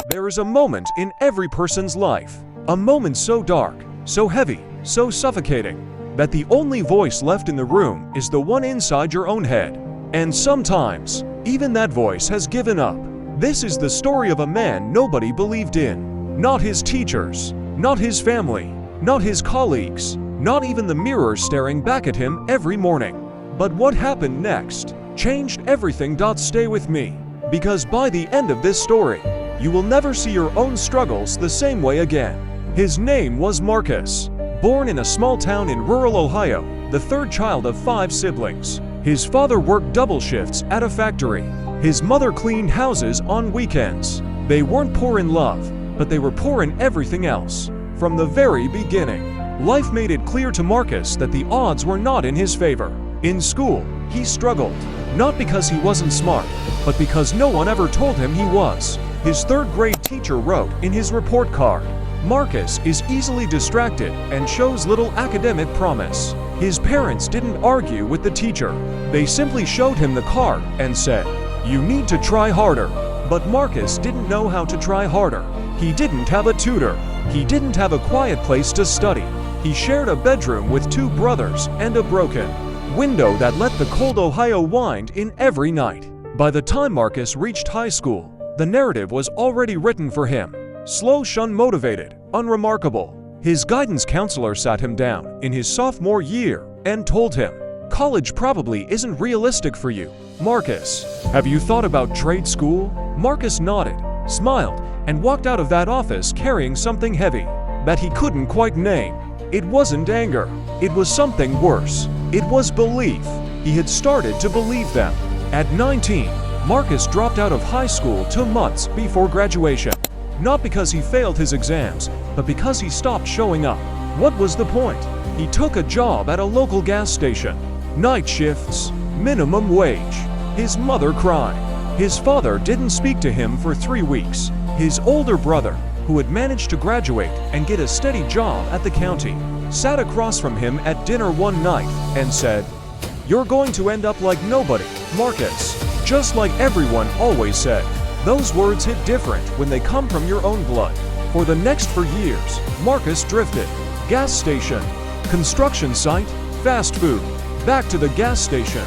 There is a moment in every person's life, a moment so dark, so heavy, so suffocating, that the only voice left in the room is the one inside your own head. And sometimes, even that voice has given up. This is the story of a man nobody believed in. Not his teachers, not his family, not his colleagues, not even the mirror staring back at him every morning. But what happened next changed everything. Stay with me, because by the end of this story, you will never see your own struggles the same way again. His name was Marcus. Born in a small town in rural Ohio, the third child of 5 siblings. His father worked double shifts at a factory. His mother cleaned houses on weekends. They weren't poor in love, but they were poor in everything else. From the very beginning, life made it clear to Marcus that the odds were not in his favor. In school, he struggled, not because he wasn't smart, but because no one ever told him he was. His third-grade teacher wrote in his report card, "Marcus is easily distracted and shows little academic promise." His parents didn't argue with the teacher. They simply showed him the card and said, "You need to try harder." But Marcus didn't know how to try harder. He didn't have a tutor. He didn't have a quiet place to study. He shared a bedroom with 2 brothers and a broken window that let the cold Ohio wind in every night. By the time Marcus reached high school, the narrative was already written for him. Slow, unmotivated, unremarkable. His guidance counselor sat him down in his sophomore year and told him, "College probably isn't realistic for you. Marcus, have you thought about trade school?" Marcus nodded, smiled, and walked out of that office carrying something heavy that he couldn't quite name. It wasn't anger. It was something worse. It was belief. He had started to believe them. At 19, Marcus dropped out of high school 2 months before graduation. Not because he failed his exams, but because he stopped showing up. What was the point? He took a job at a local gas station. Night shifts, minimum wage. His mother cried. His father didn't speak to him for 3 weeks. His older brother, who had managed to graduate and get a steady job at the county, sat across from him at dinner one night and said, "You're going to end up like nobody, Marcus." Just like everyone always said. Those words hit different when they come from your own blood. For the next 4 years, Marcus drifted. Gas station, construction site, fast food, back to the gas station.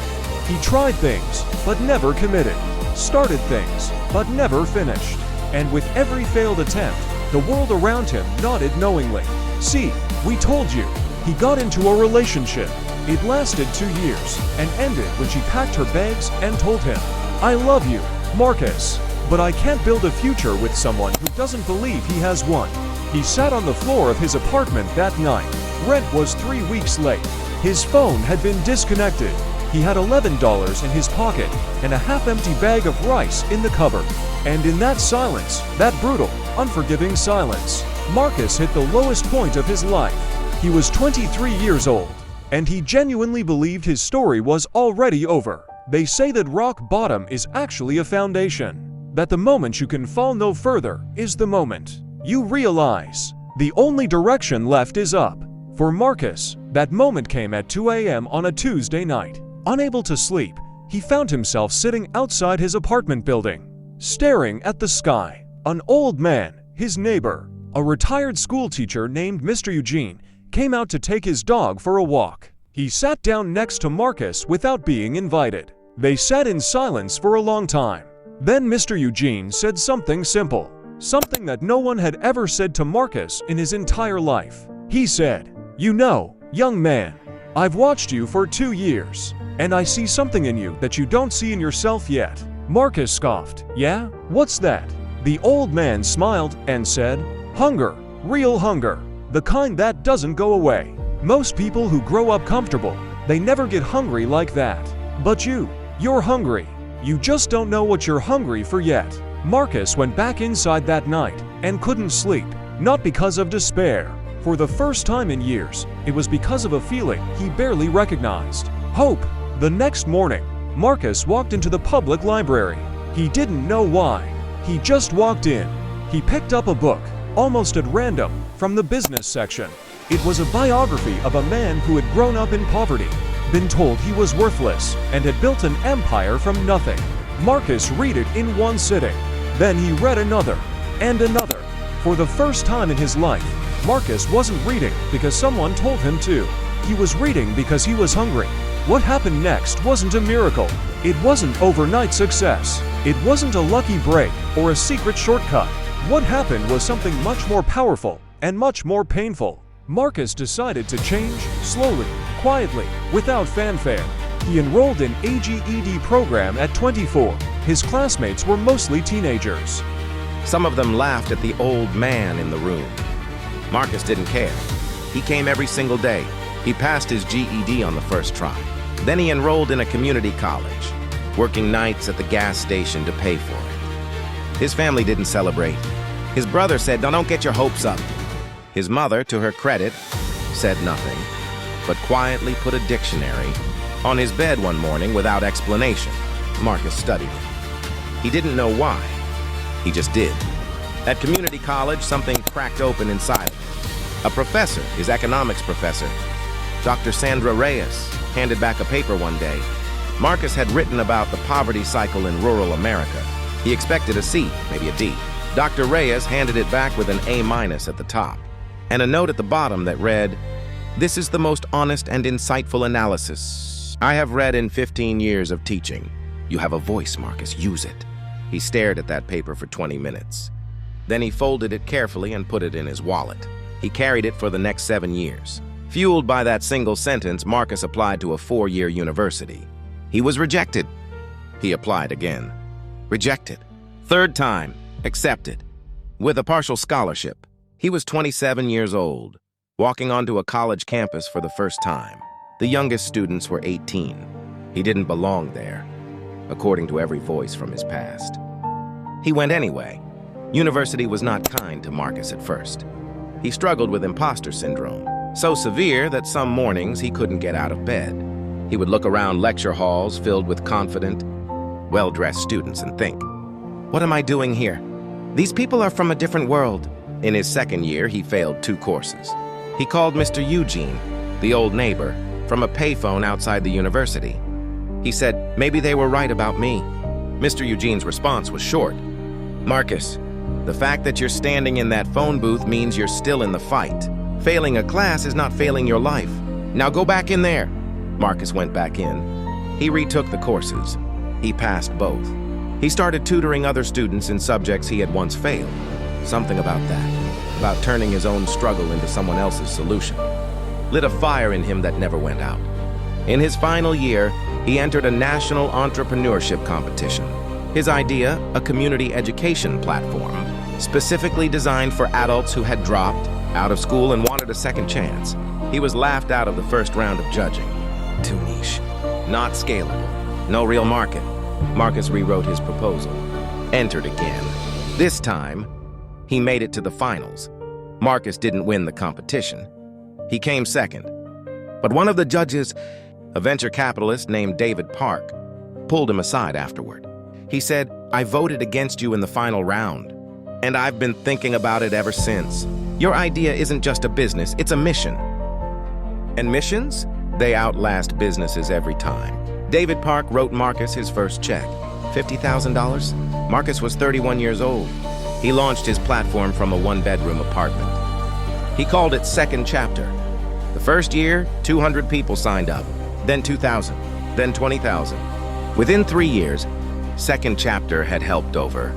He tried things, but never committed. Started things, but never finished. And with every failed attempt, the world around him nodded knowingly. "See, we told you." He got into a relationship. It lasted 2 years and ended when she packed her bags and told him, "I love you, Marcus, but I can't build a future with someone who doesn't believe he has one." He sat on the floor of his apartment that night. Rent was 3 weeks late. His phone had been disconnected. He had $11 in his pocket and a half-empty bag of rice in the cupboard. And in that silence, that brutal, unforgiving silence, Marcus hit the lowest point of his life. He was 23 years old, and he genuinely believed his story was already over. They say that rock bottom is actually a foundation, that the moment you can fall no further is the moment you realize the only direction left is up. For Marcus, that moment came at 2 a.m. on a Tuesday night. Unable to sleep, he found himself sitting outside his apartment building, staring at the sky. An old man, his neighbor, a retired school teacher named Mr. Eugene, came out to take his dog for a walk. He sat down next to Marcus without being invited. They sat in silence for a long time. Then Mr. Eugene said something simple, something that no one had ever said to Marcus in his entire life. He said, "You know, young man, I've watched you for 2 years, and I see something in you that you don't see in yourself yet." Marcus scoffed. "Yeah? What's that?" The old man smiled and said, "Hunger, real hunger, the kind that doesn't go away. Most people who grow up comfortable, they never get hungry like that. But you're hungry. You just don't know what you're hungry for yet." Marcus went back inside that night and couldn't sleep, not because of despair. For the first time in years, it was because of a feeling he barely recognized: hope. The next morning, Marcus walked into the public library. He didn't know why. He just walked in. He picked up a book, almost at random, from the business section. It was a biography of a man who had grown up in poverty, been told he was worthless, and had built an empire from nothing. Marcus read it in one sitting. Then he read another, and another. For the first time in his life, Marcus wasn't reading because someone told him to. He was reading because he was hungry. What happened next wasn't a miracle. It wasn't overnight success. It wasn't a lucky break or a secret shortcut. What happened was something much more powerful and much more painful. Marcus decided to change slowly, quietly, without fanfare. He enrolled in a GED program at 24. His classmates were mostly teenagers. Some of them laughed at the old man in the room. Marcus didn't care. He came every single day. He passed his GED on the first try. Then he enrolled in a community college, working nights at the gas station to pay for it. His family didn't celebrate. His brother said, "Now don't get your hopes up." His mother, to her credit, said nothing, but quietly put a dictionary on his bed one morning without explanation. Marcus studied it. He didn't know why. He just did. At community college, something cracked open inside him. A professor, his economics professor, Dr. Sandra Reyes, handed back a paper one day. Marcus had written about the poverty cycle in rural America. He expected a C, maybe a D. Dr. Reyes handed it back with an A- at the top, and a note at the bottom that read, "This is the most honest and insightful analysis I have read in 15 years of teaching. You have a voice, Marcus, use it." He stared at that paper for 20 minutes. Then he folded it carefully and put it in his wallet. He carried it for the next 7 years. Fueled by that single sentence, Marcus applied to a 4-year university. He was rejected. He applied again. Rejected. Third time, accepted. With a partial scholarship. He was 27 years old, walking onto a college campus for the first time. The youngest students were 18. He didn't belong there, according to every voice from his past. He went anyway. University was not kind to Marcus at first. He struggled with imposter syndrome, so severe that some mornings he couldn't get out of bed. He would look around lecture halls filled with confident, well-dressed students and think, "What am I doing here? These people are from a different world." In his second year, he failed 2 courses. He called Mr. Eugene, the old neighbor, from a payphone outside the university. He said, "Maybe they were right about me." Mr. Eugene's response was short. "Marcus, the fact that you're standing in that phone booth means you're still in the fight. Failing a class is not failing your life. Now go back in there." Marcus went back in. He retook the courses. He passed both. He started tutoring other students in subjects he had once failed. Something about that, about turning his own struggle into someone else's solution, lit a fire in him that never went out. In his final year, he entered a national entrepreneurship competition. His idea, a community education platform, specifically designed for adults who had dropped out of school and wanted a second chance. He was laughed out of the first round of judging. Too niche. Not scalable. No real market. Marcus rewrote his proposal. Entered again. This time, he made it to the finals. Marcus didn't win the competition. He came second. But one of the judges, a venture capitalist named David Park, pulled him aside afterward. He said, "I voted against you in the final round, and I've been thinking about it ever since. Your idea isn't just a business, it's a mission." And missions? They outlast businesses every time. David Park wrote Marcus his first check, $50,000. Marcus was 31 years old. He launched his platform from a 1-bedroom apartment. He called it Second Chapter. The first year, 200 people signed up, then 2,000, then 20,000. Within 3 years, Second Chapter had helped over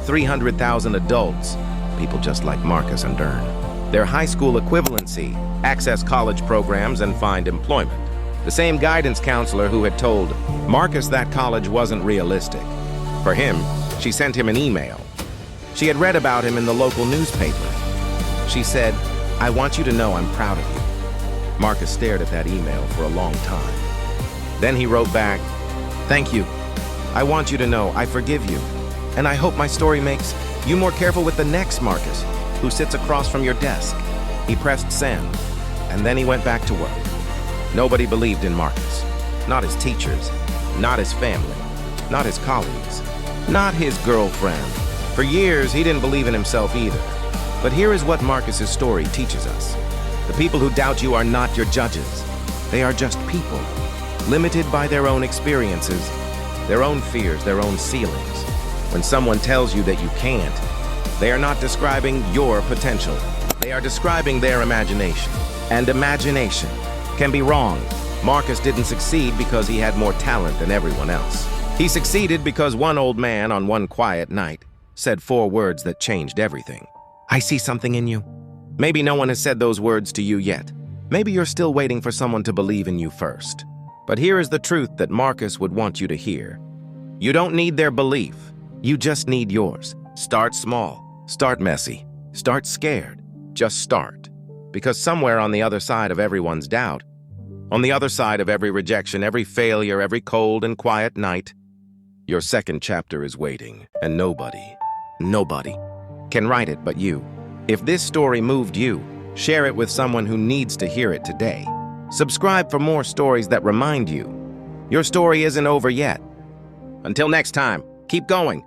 300,000 adults, people just like Marcus, and earn their high school equivalency, access college programs, and find employment. The same guidance counselor who had told Marcus that college wasn't realistic. For him, she sent him an email. She had read about him in the local newspaper. She said, "I want you to know I'm proud of you." Marcus stared at that email for a long time. Then he wrote back, "Thank you. I want you to know I forgive you, and I hope my story makes you more careful with the next Marcus, who sits across from your desk." He pressed send, and then he went back to work. Nobody believed in Marcus. Not his teachers, not his family, not his colleagues, not his girlfriend. For years, he didn't believe in himself either. But here is what Marcus's story teaches us. The people who doubt you are not your judges. They are just people, limited by their own experiences, their own fears, their own ceilings. When someone tells you that you can't, They are not describing your potential. They are describing their imagination. And imagination can be wrong. Marcus didn't succeed because he had more talent than everyone else. He succeeded because one old man on one quiet night said 4 words that changed everything. I see something in you. Maybe no one has said those words to you yet. Maybe you're still waiting for someone to believe in you first. But here is the truth that Marcus would want you to hear. You don't need their belief. You just need yours. Start small. Start messy. Start scared. Just start. Because somewhere on the other side of everyone's doubt, on the other side of every rejection, every failure, every cold and quiet night, your second chapter is waiting, and nobody can write it but you. If this story moved you, share it with someone who needs to hear it today. Subscribe for more stories that remind you your story isn't over yet. Until next time, keep going.